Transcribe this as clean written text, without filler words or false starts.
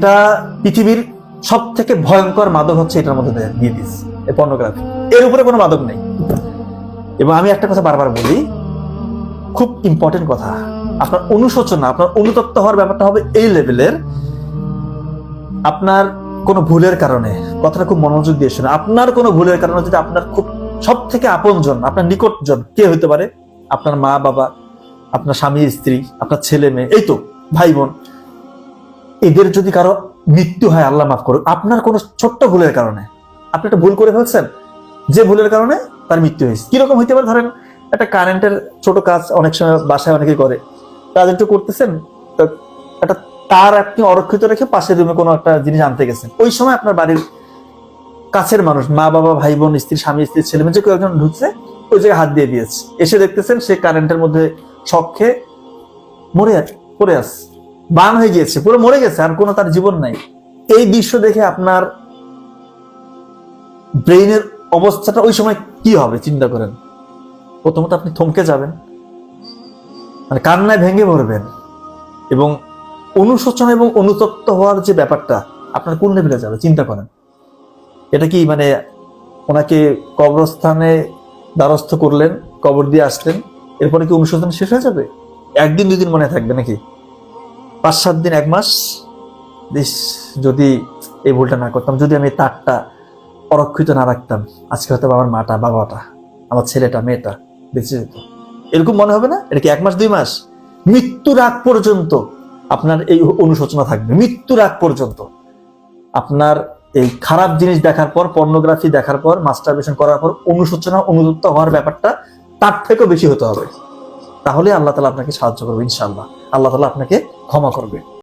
এটা পৃথিবীর সব থেকে ভয়ঙ্কর মাদক হচ্ছে এটার মধ্যে দিয়ে দিস, এই পর্নোগ্রাফি। এর উপরে কোনো মাদক নেই। এবং আমি একটা কথা বারবার বলি, খুব ইম্পর্টেন্ট কথা, আপনার অনুশোচনা, আপনার অনুতপ্ত হওয়ার ব্যাপারটা হবে এই লেভেলের, আপনার কোনো ভুলের কারণে, কথাটা খুব মনোযোগ দিয়ে শুনে, আপনার কোনো ভুলের কারণে যদি আপনার খুব সব থেকে আপনজন, আপনার নিকটজন কে হতে পারে, আপনার মা বাবা, আপনার স্বামী স্ত্রী, আপনার ছেলে মেয়ে, এই তো ভাই বোন, এদের যদি কারো মৃত্যু হয়, আল্লাহ মাফ করুন, আপনার কোনো ছোট্ট ভুলের কারণে, আপনি একটা ভুল করে ফেলছেন, যে ভুলের কারণে তার মৃত্যু হয়েছে। কিরকম হইতে পারে, ধরেন একটা কারেন্টের ছোট কাজ অনেক সময় বাসায় অনেকে করে, কাজ একটু করতেছেন, একটা তার আপনি অরক্ষিত রেখে পাশের রুমে কোনো একটা জিনিস আনতে গেছেন, ওই সময় আপনার বাড়ির কাছের মানুষ, মা বাবা, ভাই বোন, স্ত্রী, স্বামী স্ত্রী, ছেলে মেয়ে, যে কেউ একজন ঢুকছে, ওই জায়গায় হাত দিয়ে দিয়েছে, এসে দেখতেছেন সে কারেন্টের মধ্যে শক খেয়ে পড়ে আছে, বান হয়ে গিয়েছে, পুরো মরে গেছে, আর কোনো তার জীবন নাই। এই দৃশ্য দেখে আপনার ব্রেইনের অবস্থাটা ওই সময় কি হবে চিন্তা করেন। প্রথমত আপনি থমকে যাবেন, মানে কান্নায় ভেঙে পড়বেন, এবং অনুশোচনা এবং অনুতপ্ত হওয়ার যে ব্যাপারটা আপনার কোন লেভেলে যাবে চিন্তা করেন। এটা কি মানে ওনাকে কবরস্থানে দ্বারস্থ করলেন, কবর দিয়ে আসলেন, এরপরে কি অনুশোচনা শেষ হয়ে যাবে? একদিন দুদিন মনে থাকবে নাকি? 5-7 দিন, 1 মাস? যদি এই ভুলটা না করতাম, যদি আমি তারটা অরক্ষিত না রাখতাম, আজকে হয়তো আমার মাটা, বাবাটা, আমার ছেলেটা, মেয়েটা বেঁচে যেত। এরকম মনে হবে না? এটা কি 1 মাস 2 মাস? মৃত্যুর আগ পর্যন্ত আপনার এই অনুশোচনা থাকবে। মৃত্যুর আগ পর্যন্ত আপনার এই খারাপ জিনিস দেখার পর, পর্নোগ্রাফি দেখার পর, মাস্টারবেশন করার পর অনুশোচনা, অনুতপ্ত হওয়ার ব্যাপারটা তার থেকেও বেশি হতে হবে। তাহলে আল্লাহ তাআলা আপনাকে সাহায্য করবে ইনশাআল্লাহ। আল্লাহ তাআলা আপনাকে ক্ষমা করবে।